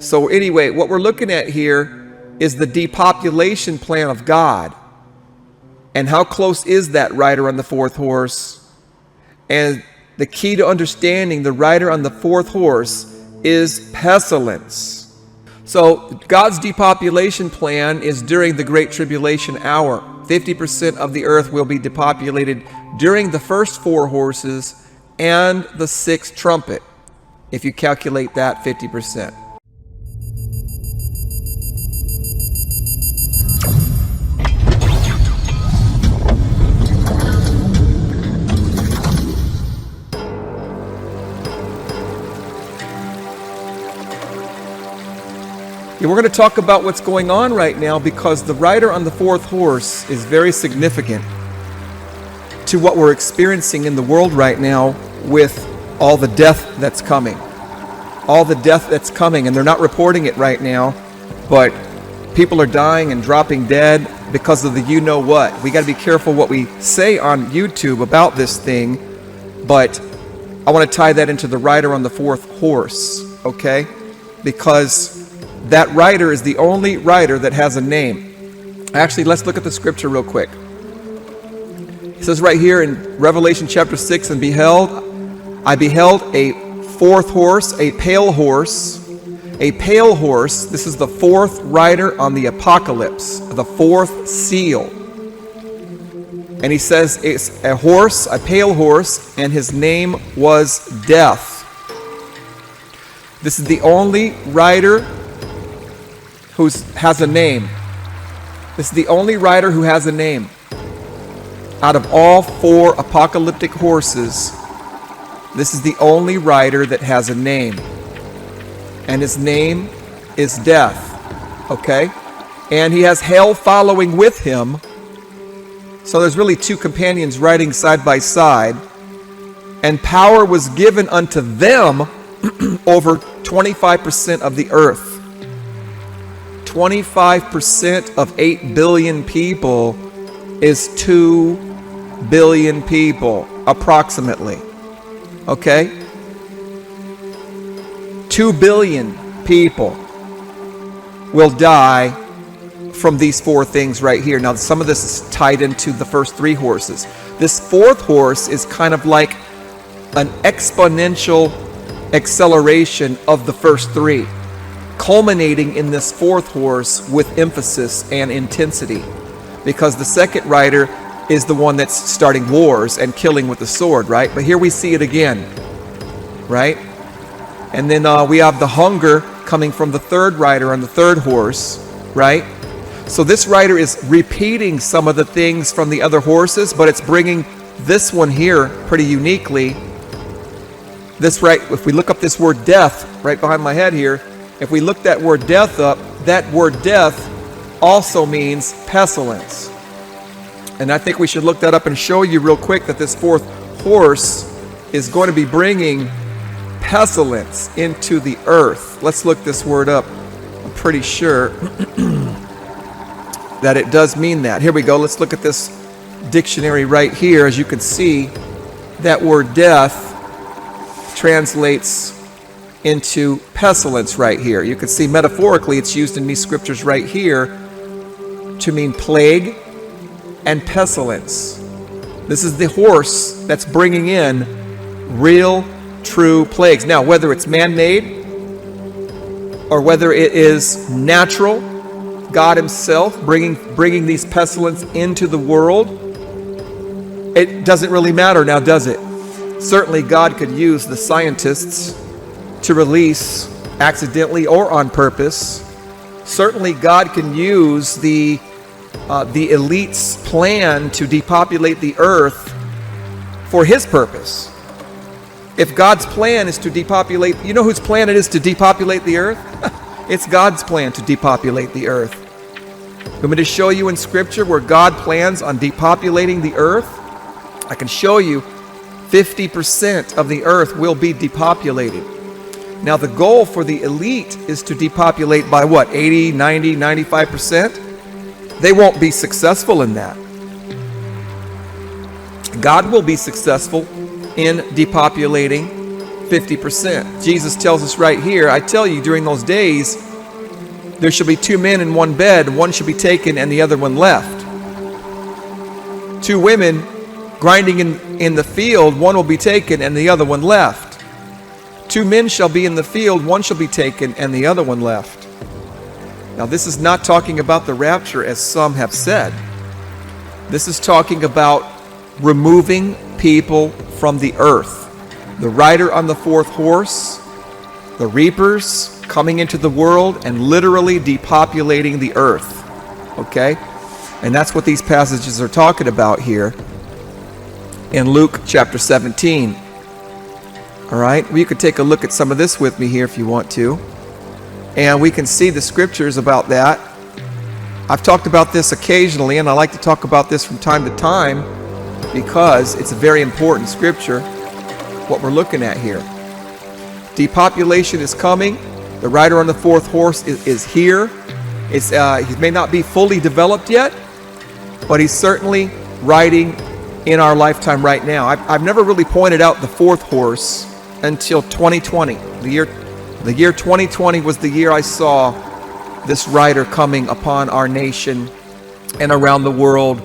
So anyway, what we're looking at here is the depopulation plan of God. And how close is that rider on the fourth horse? And the key to understanding the rider on the fourth horse is pestilence. So God's depopulation plan is during the Great Tribulation hour. 50% of the earth will be depopulated during the first four horses and the sixth trumpet, if you calculate that 50%. And we're going to talk about what's going on right now, because the rider on the fourth horse is very significant to what we're experiencing in the world right now with all the death that's coming. All the death that's coming, and they're not reporting it right now, but people are dying and dropping dead because of the you-know-what. We got to be careful what we say on YouTube about this thing, but I want to tie that into the rider on the fourth horse, okay? Because that rider is the only rider that has a name. Actually, let's look at the scripture real quick. It says right here in Revelation chapter 6, and I beheld a fourth horse, a pale horse. A pale horse, this is the fourth rider on the apocalypse, the fourth seal. And he says it's a horse, a pale horse, and his name was Death. This is the only rider who has a name. This is the only rider who has a name. Out of all four apocalyptic horses, this is the only rider that has a name. And his name is Death. Okay? And he has hell following with him. So there's really two companions riding side by side. And power was given unto them over 25% of the earth. 25% of 8 billion people is 2 billion people, approximately. Okay? 2 billion people will die from these four things right here. Now, some of this is tied into the first three horses. This fourth horse is kind of like an exponential acceleration of the first three, culminating in this fourth horse with emphasis and intensity, because the second rider is the one that's starting wars and killing with the sword, right? But here we see it again, right? And then we have the hunger coming from the third rider on the third horse, right? So this rider is repeating some of the things from the other horses, but it's bringing this one here pretty uniquely. This right, if we look up this word death right behind my head here, if we look that word death up, that word death also means pestilence. And I think we should look that up and show you real quick that this fourth horse is going to be bringing pestilence into the earth. Let's look this word up. I'm pretty sure that it does mean that. Here we go. Let's look at this dictionary right here. As you can see, that word death translates into pestilence right here. You can see metaphorically it's used in these scriptures right here to mean plague and pestilence. This is the horse that's bringing in real, true plagues. Now, whether it's man-made or whether it is natural, God himself bringing these pestilence into the world, it doesn't really matter now, does it? Certainly God could use the scientists to release, accidentally or on purpose. Certainly God can use the elite's plan to depopulate the earth for his purpose. If God's plan is to depopulate, you know whose plan it is to depopulate the earth? It's God's plan to depopulate the earth. I'm going to show you in scripture where God plans on depopulating the earth. I can show you 50% of the earth will be depopulated. Now the goal for the elite is to depopulate by what? 80, 90, 95%? They won't be successful in that. God will be successful in depopulating 50%. Jesus tells us right here, I tell you, during those days, there shall be 2 men in one bed, one shall be taken and the other one left. 2 women grinding in the field, one will be taken and the other one left. 2 men shall be in the field, one shall be taken and the other one left. Now this is not talking about the rapture as some have said. This is talking about removing people from the earth. The rider on the 4th horse, the reapers coming into the world and literally depopulating the earth. Okay? And that's what these passages are talking about here in Luke chapter 17. All right? Well, you could take a look at some of this with me here if you want to. And we can see the scriptures about that. I've talked about this occasionally, and I like to talk about this from time to time because it's a very important scripture, what we're looking at here. Depopulation is coming. The rider on the 4th horse is here. He may not be fully developed yet, but he's certainly riding in our lifetime right now. I've never really pointed out the 4th horse until 2020. The year 2020 was the year I saw this rider coming upon our nation and around the world,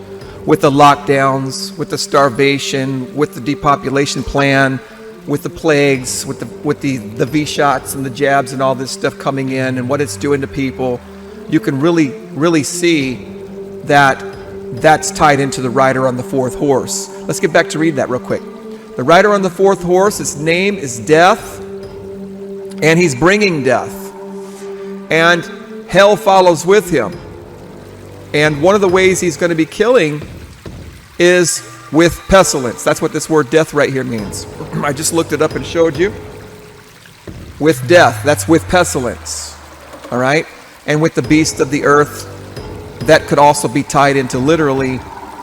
with the lockdowns, with the starvation, with the depopulation plan, with the plagues, with the V-shots and the jabs and all this stuff coming in and what it's doing to people. You can really see that that's tied into the rider on the 4th horse. Let's get back to read that real quick. The rider on the 4th horse, his name is Death, and he's bringing death. And hell follows with him. And one of the ways he's going to be killing is with pestilence. That's what this word death right here means. I just looked it up and showed you. With death, that's with pestilence. All right? And with the beast of the earth, that could also be tied into literally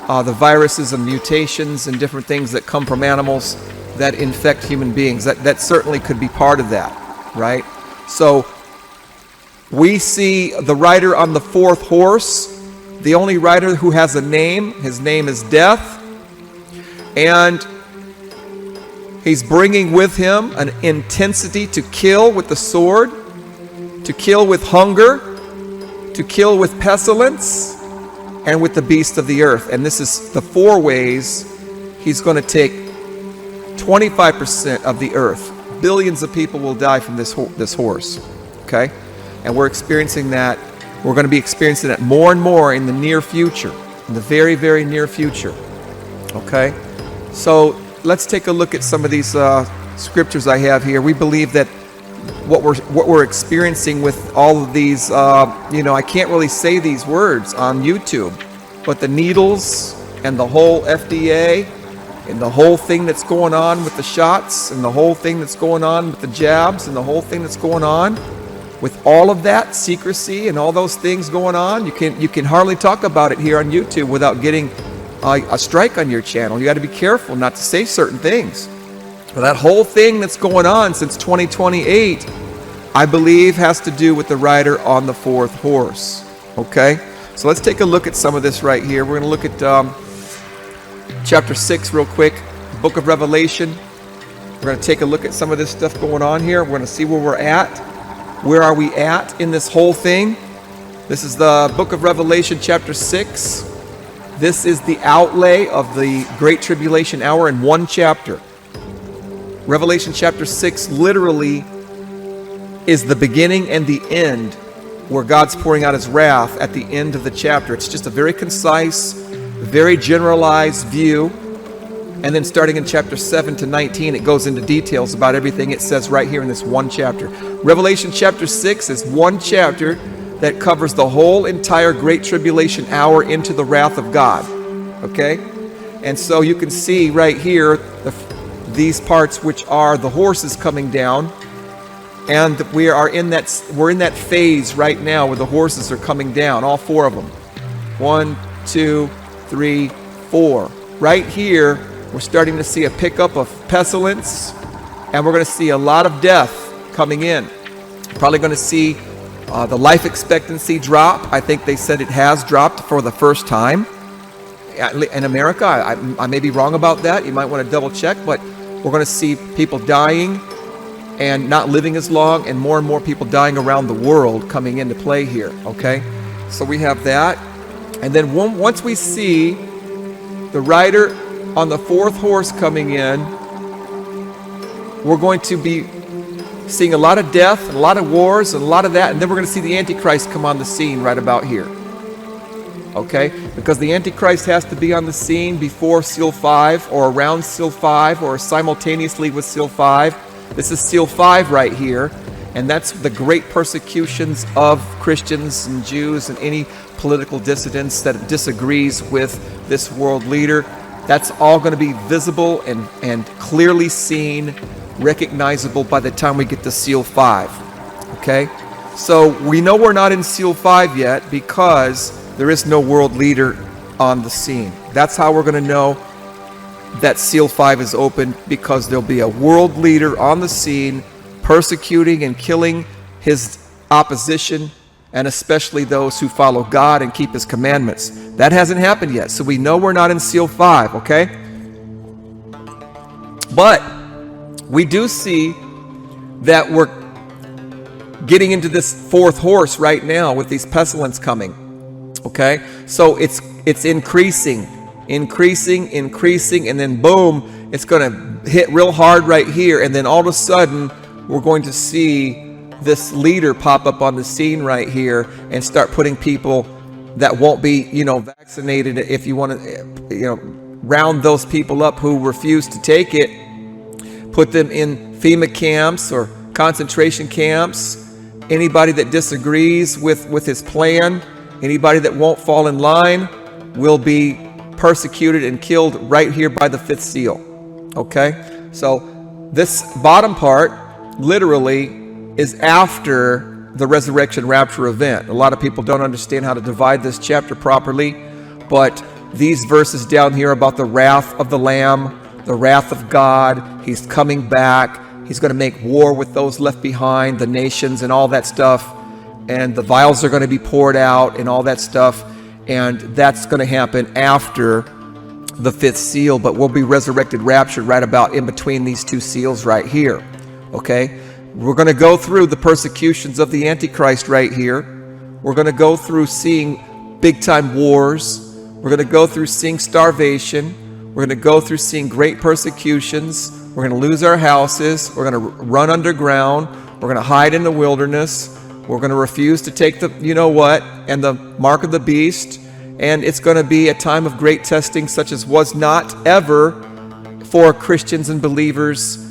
the viruses and mutations and different things that come from animals that infect human beings. That certainly could be part of that, right? So we see the rider on the 4th horse, the only rider who has a name. His name is Death. And he's bringing with him an intensity to kill with the sword, to kill with hunger, to kill with pestilence, and with the beast of the earth. And this is the 4 ways he's going to take 25% of the earth. Billions of people will die from this horse. Okay? And we're experiencing that. We're going to be experiencing that more and more in the near future, in the very, very near future. Okay? So let's take a look at some of these scriptures I have here. We believe that what we're experiencing with all of these, I can't really say these words on YouTube, but the needles and the whole FDA and the whole thing that's going on with the shots and the whole thing that's going on with the jabs and the whole thing that's going on with all of that secrecy and all those things going on, you can hardly talk about it here on YouTube without getting a strike on your channel. You got to be careful not to say certain things. But that whole thing that's going on since 2028, I believe, has to do with the rider on the 4th horse. Okay? So let's take a look at some of this right here. We're going to look at chapter 6 real quick, the book of Revelation. We're going to take a look at some of this stuff going on here. We're going to see where we're at. Where are we at in this whole thing? This is the book of Revelation chapter 6. This is the outlay of the Great Tribulation hour in one chapter. Revelation chapter 6 literally is the beginning and the end, where God's pouring out his wrath at the end of the chapter. It's just a very concise, very generalized view. And then starting in chapter 7 to 19, it goes into details about everything it says right here in this one chapter. Revelation chapter 6 is one chapter that covers the whole entire Great Tribulation hour into the wrath of God. Okay? And so you can see right here these parts, which are the horses coming down, and we're in that phase right now where the horses are coming down, all 4 of them. 1, 2, 3, 4. Right here, we're starting to see a pickup of pestilence, and we're going to see a lot of death coming in. Probably going to see the life expectancy drop. I think they said it has dropped for the first time in America. I may be wrong about that. You might want to double check, but we're going to see people dying. and not living as long, and more people dying around the world coming into play here, okay? So we have that. And then once we see the rider on the fourth horse coming in, we're going to be seeing a lot of death, and a lot of wars, and a lot of that, and then we're going to see the Antichrist come on the scene right about here. Okay? Because the Antichrist has to be on the scene before Seal 5, or around Seal 5, or simultaneously with Seal 5. This is Seal 5 right here, and that's the great persecutions of Christians and Jews and any political dissidents that disagrees with this world leader. That's all going to be visible and clearly seen, recognizable by the time we get to Seal 5. Okay? So we know we're not in Seal 5 yet because there is no world leader on the scene. That's how we're going to know that Seal 5 is open, because there'll be a world leader on the scene persecuting and killing his opposition, and especially those who follow God and keep his commandments. That hasn't happened yet, so we know we're not in Seal 5, okay? But we do see that we're getting into this fourth horse right now with these pestilence coming, okay? So it's increasing, and then boom, it's going to hit real hard right here, and then all of a sudden we're going to see this leader pop up on the scene right here and start putting people that won't be, vaccinated, if you want to, round those people up who refuse to take it, put them in FEMA camps or concentration camps. Anybody that disagrees with his plan, anybody that won't fall in line, will be persecuted and killed right here by the fifth seal. Okay? So this bottom part literally is after the resurrection rapture event. A lot of people don't understand how to divide this chapter properly, but these verses down here about the wrath of the Lamb, the wrath of God, he's coming back, he's going to make war with those left behind, the nations and all that stuff, and the vials are going to be poured out and all that stuff, and that's going to happen after the fifth seal, but we'll be resurrected, raptured right about in between these two seals right here. Okay? We're going to go through the persecutions of the Antichrist right here. We're going to go through seeing big-time wars. We're going to go through seeing starvation. We're going to go through seeing great persecutions. We're going to lose our houses. We're going to run underground. We're going to hide in the wilderness. We're going to refuse to take the you-know-what and the mark of the beast. And it's going to be a time of great testing such as was not ever for Christians and believers.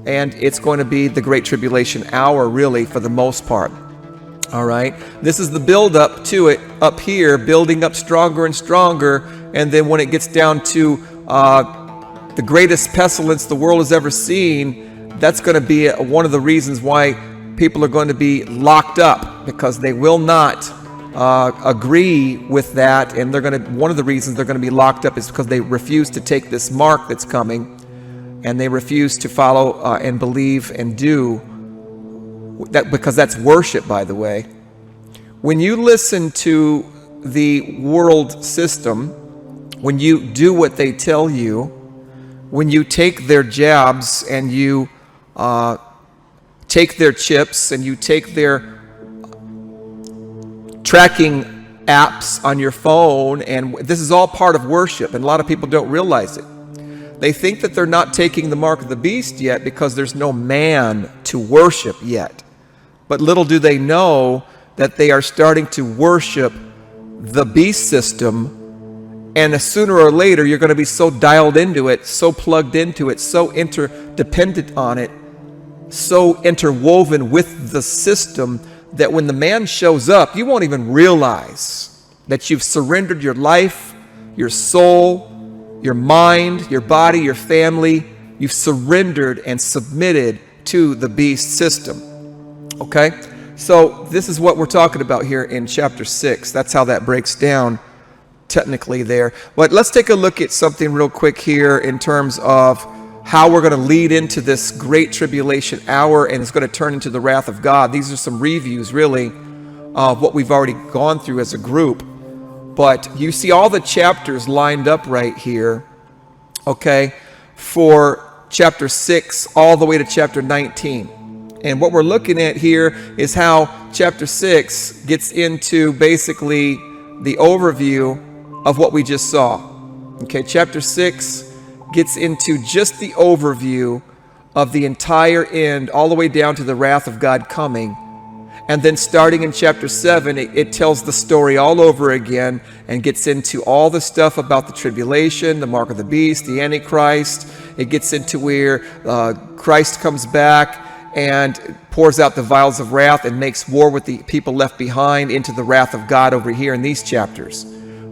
And it's going to be the Great Tribulation hour, really, for the most part. All right? This is the build-up to it up here, building up stronger and stronger. And then when it gets down to the greatest pestilence the world has ever seen, that's going to be one of the reasons why people are going to be locked up, because they will not agree with that. And one of the reasons they're going to be locked up is because they refuse to take this mark that's coming. And they refuse to follow and believe and do that, because that's worship, by the way. When you listen to the world system, when you do what they tell you, when you take their jabs and you take their chips and you take their tracking apps on your phone, and this is all part of worship, and a lot of people don't realize it. They think that they're not taking the mark of the beast yet because there's no man to worship yet. But little do they know that they are starting to worship the beast system, and sooner or later you're going to be so dialed into it, so plugged into it, so interdependent on it, so interwoven with the system, that when the man shows up, you won't even realize that you've surrendered your life, your soul, your mind, your body, your family. You've surrendered and submitted to the beast system. Okay? So this is what we're talking about here in chapter 6. That's how that breaks down technically there. But let's take a look at something real quick here in terms of how we're going to lead into this great tribulation hour, and it's going to turn into the wrath of God. These are some reviews, really, of what we've already gone through as a group. But you see all the chapters lined up right here, okay, for chapter 6 all the way to chapter 19. And what we're looking at here is how chapter 6 gets into basically the overview of what we just saw. Okay, chapter 6 gets into just the overview of the entire end, all the way down to the wrath of God coming. And then starting in chapter 7, it tells the story all over again and gets into all the stuff about the tribulation, the mark of the beast, the Antichrist. It gets into where Christ comes back and pours out the vials of wrath and makes war with the people left behind into the wrath of God over here in these chapters.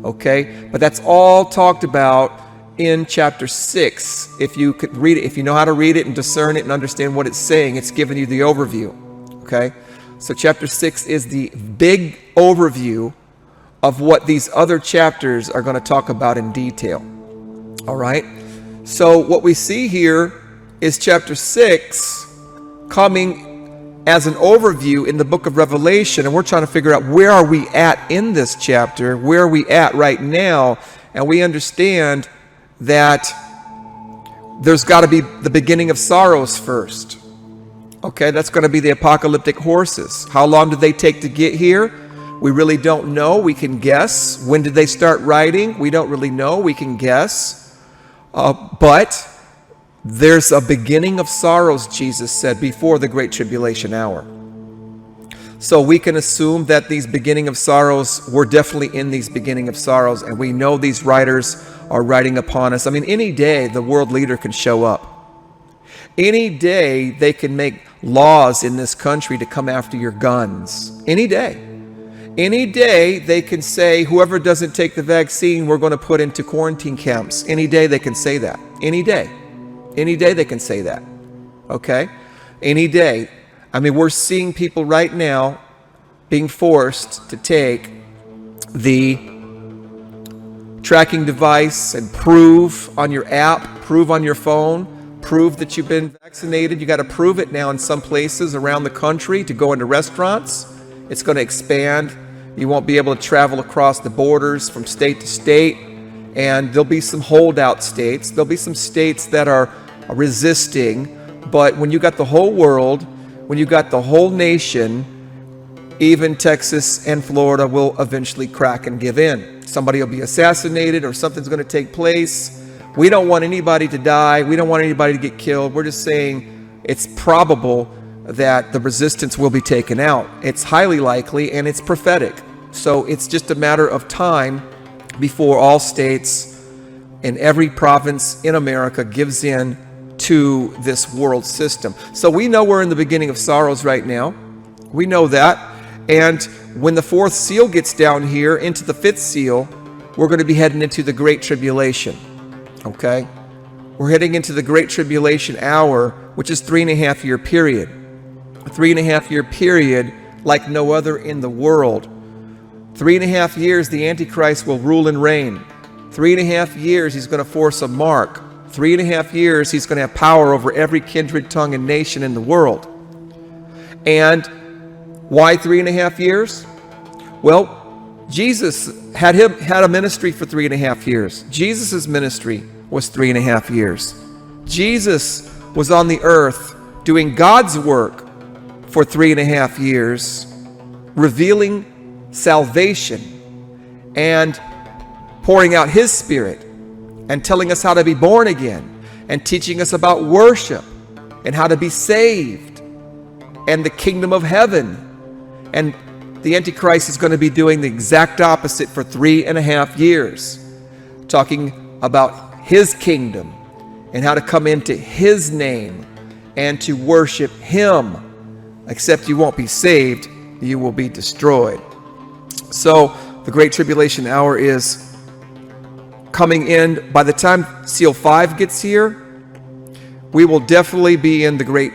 Okay? But that's all talked about in chapter 6. If you could read it, if you know how to read it and discern it and understand what it's saying, it's giving you the overview. Okay? So chapter 6 is the big overview of what these other chapters are going to talk about in detail. All right? So what we see here is chapter 6 coming as an overview in the book of Revelation, and we're trying to figure out where are we at in this chapter, where are we at right now, and we understand that there's got to be the beginning of sorrows first. Okay, that's going to be the apocalyptic horses. How long did they take to get here? We really don't know. We can guess. When did they start riding? We don't really know. We can guess. But there's a beginning of sorrows, Jesus said, before the great tribulation hour. So we can assume that these beginning of sorrows, we're definitely in these beginning of sorrows, and we know these writers are writing upon us. I mean, any day the world leader can show up. Any day they can make laws in this country to come after your guns. Any day. Any day they can say, whoever doesn't take the vaccine, we're going to put into quarantine camps. Any day they can say that. Any day. Any day they can say that. Okay? Any day. I mean, we're seeing people right now being forced to take the tracking device and prove on your app, prove on your phone, prove that you've been vaccinated. You got to prove it now in some places around the country to go into restaurants. It's going to expand. You won't be able to travel across the borders from state to state. And there'll be some holdout states. There'll be some states that are resisting. But when you got the whole world, when you got the whole nation, even Texas and Florida will eventually crack and give in. Somebody will be assassinated or something's going to take place. We don't want anybody to die. We don't want anybody to get killed. We're just saying it's probable that the resistance will be taken out. It's highly likely, and it's prophetic. So it's just a matter of time before all states and every province in America gives in to this world system. So we know we're in the beginning of sorrows right now. We know that. And when the fourth seal gets down here into the fifth seal, we're going to be heading into the Great Tribulation. Okay? We're heading into the Great Tribulation hour, which is 3.5 year period. A 3.5 year period like no other in the world. 3.5 years the Antichrist will rule and reign. 3.5 years he's going to force a mark. 3.5 years he's going to have power over every kindred, tongue, and nation in the world. And why 3.5 years? Well, Jesus had a ministry for 3.5 years. Jesus' ministry was 3.5 years. Jesus was on the earth doing God's work for 3.5 years, revealing salvation and pouring out His Spirit and telling us how to be born again and teaching us about worship and how to be saved and the kingdom of heaven. And the Antichrist is going to be doing the exact opposite for 3.5 years, talking about his kingdom and how to come into his name and to worship him. Except you won't be saved, you will be destroyed. So the Great Tribulation hour is coming in. By the time seal 5 gets here, we will definitely be in the Great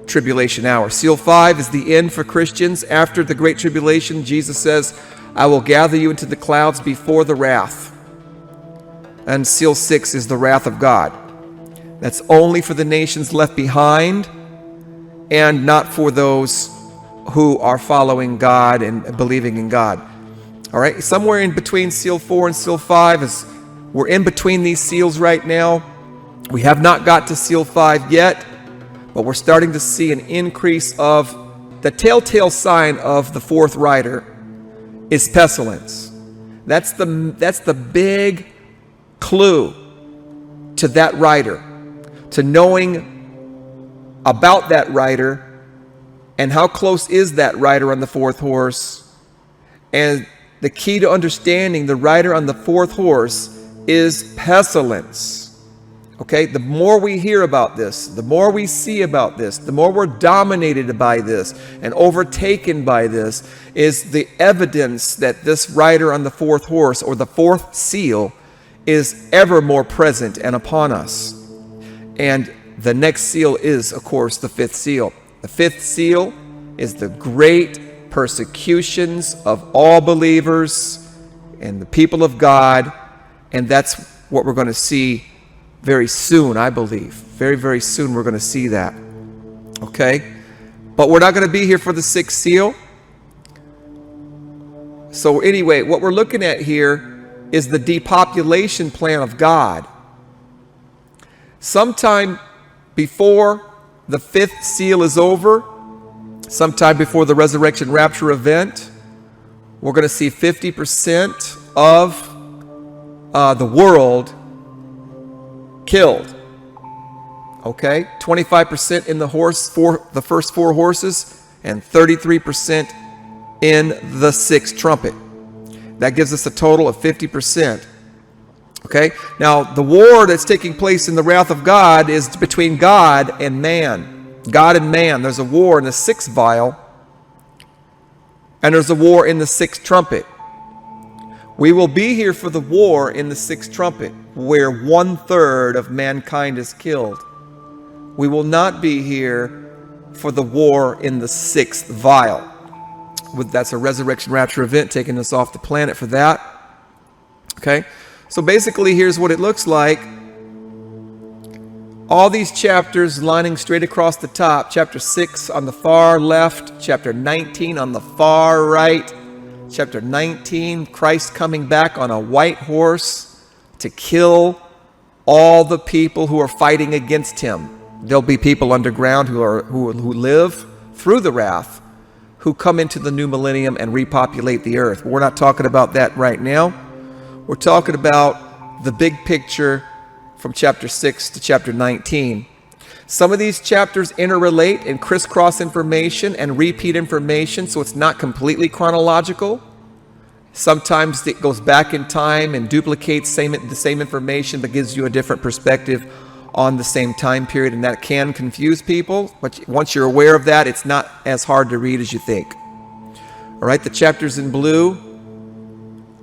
Tribulation hour. Seal 5 is the end for Christians. After the Great Tribulation, Jesus says, I will gather you into the clouds before the wrath. And seal 6 is the wrath of God. That's only for the nations left behind and not for those who are following God and believing in God. All right, somewhere in between seal 4 and seal 5 we're in between these seals right now. We have not got to seal 5 yet. but we're starting to see an increase of the telltale sign of the fourth rider is pestilence. That's the big clue to that rider, to knowing about that rider and how close is that rider on the fourth horse. And the key to understanding the rider on the fourth horse is pestilence. Okay, the more we hear about this, the more we see about this, the more we're dominated by this and overtaken by this, is the evidence that this rider on the fourth horse, or the fourth seal, is ever more present and upon us. And the next seal is, of course, the fifth seal. The fifth seal is the great persecutions of all believers and the people of God, and that's what we're going to see very soon, I believe. Very, very soon we're going to see that. Okay? But we're not going to be here for the sixth seal. So anyway, what we're looking at here is the depopulation plan of God. Sometime before the fifth seal is over, sometime before the resurrection rapture event, we're going to see 50% of the world killed. Okay, 25% in the first four horses, and 33% in the sixth trumpet. That gives us a total of 50%. Okay, now the war that's taking place in the wrath of God is between God and man. God and man. There's a war in the sixth vial, and there's a war in the sixth trumpet. We will be here for the war in the sixth trumpet, where 1/3 of mankind is killed. We will not be here for the war in the sixth vial. That's a resurrection rapture event taking us off the planet for that. Okay, so basically here's what it looks like. All these chapters lining straight across the top. Chapter 6 on the far left, chapter 19 on the far right. Chapter 19, Christ coming back on a white horse to kill all the people who are fighting against him. There'll be people underground who live through the wrath, who come into the new millennium and repopulate the earth. We're not talking about that right now. We're talking about the big picture from chapter 6 to chapter 19. Some of these chapters interrelate and crisscross information and repeat information, so it's not completely chronological. Sometimes it goes back in time and duplicates the same information, but gives you a different perspective on the same time period, and that can confuse people. But once you're aware of that, it's not as hard to read as you think. All right, the chapters in blue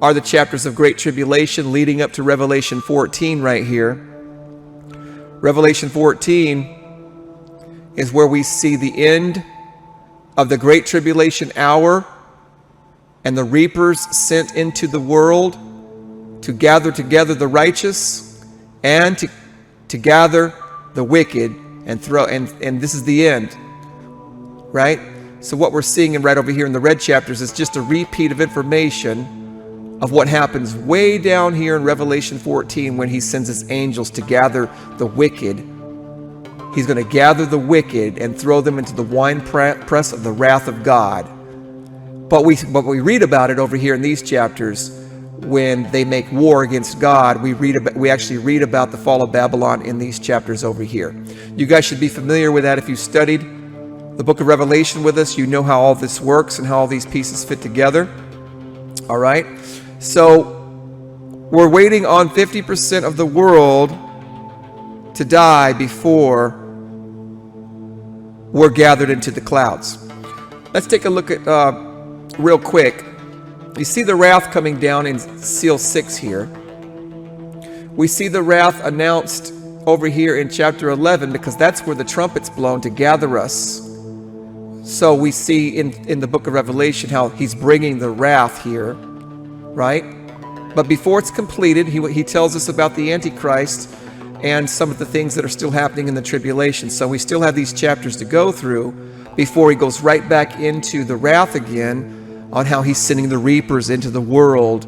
are the chapters of Great Tribulation leading up to Revelation 14 right here. Revelation 14 is where we see the end of the Great Tribulation hour and the reapers sent into the world to gather together the righteous and to gather the wicked and this is the end, right? So what we're seeing right over here in the red chapters is just a repeat of information of what happens way down here in Revelation 14 when he sends his angels to gather the wicked. He's going to gather the wicked and throw them into the winepress of the wrath of God. But we read about it over here in these chapters when they make war against God. We actually read about the fall of Babylon in these chapters over here. You guys should be familiar with that if you studied the book of Revelation with us. You know how all this works and how all these pieces fit together. All right. So we're waiting on 50% of the world to die before we're gathered into the clouds. Let's take a look at real quick. You see the wrath coming down in seal 6 here. We see the wrath announced over here in chapter 11 because that's where the trumpet's blown to gather us. So we see in the book of Revelation how he's bringing the wrath here, right? But before it's completed, he tells us about the Antichrist and some of the things that are still happening in the tribulation. So we still have these chapters to go through before he goes right back into the wrath again on how he's sending the reapers into the world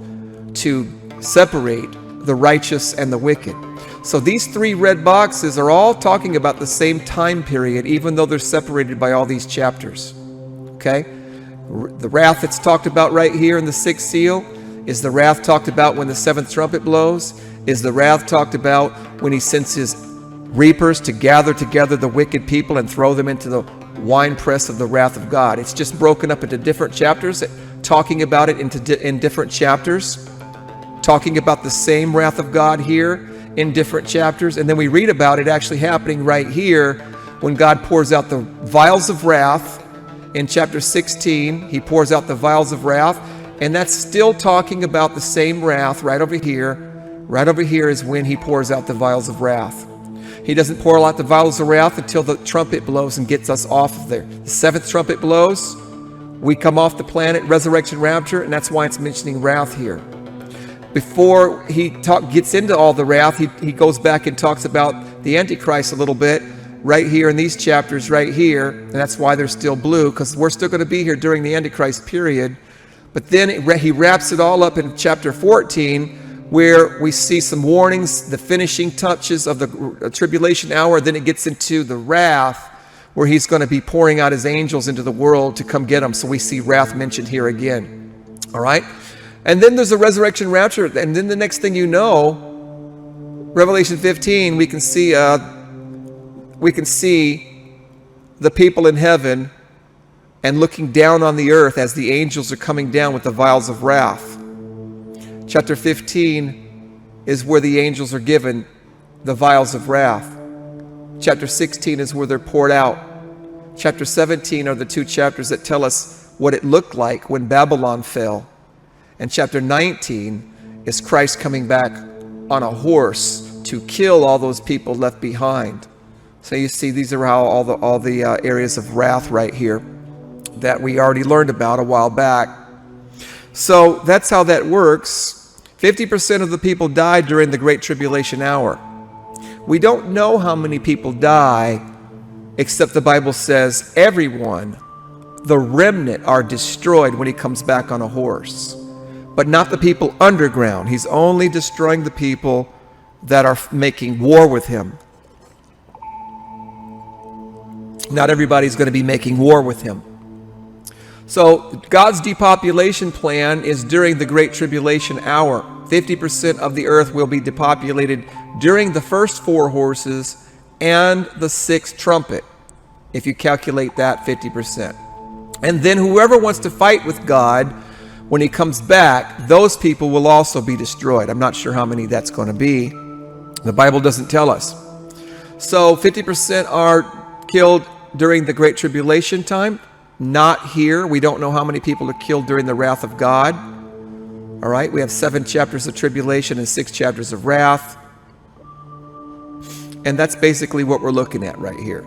to separate the righteous and the wicked. So these three red boxes are all talking about the same time period, even though they're separated by all these chapters. Okay? The wrath that's talked about right here in the sixth seal is the wrath talked about when the seventh trumpet blows, is the wrath talked about when he sends his reapers to gather together the wicked people and throw them into the winepress of the wrath of God. It's just broken up into different chapters, talking about it in different chapters, talking about the same wrath of God here in different chapters. And then we read about it actually happening right here when God pours out the vials of wrath. In chapter 16, he pours out the vials of wrath, and that's still talking about the same wrath right over here. Right over here is when he pours out the vials of wrath. He doesn't pour out the vials of wrath until the trumpet blows and gets us off of there. The seventh trumpet blows, we come off the planet, resurrection, rapture, and that's why it's mentioning wrath here. Before he gets into all the wrath, he goes back and talks about the Antichrist a little bit right here in these chapters right here, and that's why they're still blue, because we're still going to be here during the Antichrist period. But then he wraps it all up in chapter 14, where we see some warnings, the finishing touches of the tribulation hour. Then it gets into the wrath, where he's going to be pouring out his angels into the world to come get them. So we see wrath mentioned here again. All right? And then there's a resurrection, rapture. And then the next thing you know, Revelation 15, we can see the people in heaven and looking down on the earth as the angels are coming down with the vials of wrath. Chapter 15 is where the angels are given the vials of wrath. Chapter 16 is where they're poured out. Chapter 17 are the two chapters that tell us what it looked like when Babylon fell. And chapter 19 is Christ coming back on a horse to kill all those people left behind. So you see, these are how all the areas of wrath right here that we already learned about a while back. So that's how that works. 50% of the people died during the Great Tribulation hour. We don't know how many people die, except the Bible says everyone, the remnant, are destroyed when he comes back on a horse. But not the people underground. He's only destroying the people that are making war with him. Not everybody's going to be making war with him. So God's depopulation plan is during the Great Tribulation hour. 50% of the earth will be depopulated during the first four horses and the sixth trumpet, if you calculate that 50%. And then whoever wants to fight with God when he comes back, those people will also be destroyed. I'm not sure how many that's going to be. The Bible doesn't tell us. So 50% are killed during the Great Tribulation time. Not here. We don't know how many people are killed during the wrath of God. All right, we have 7 chapters of tribulation and 6 chapters of wrath. And that's basically what we're looking at right here.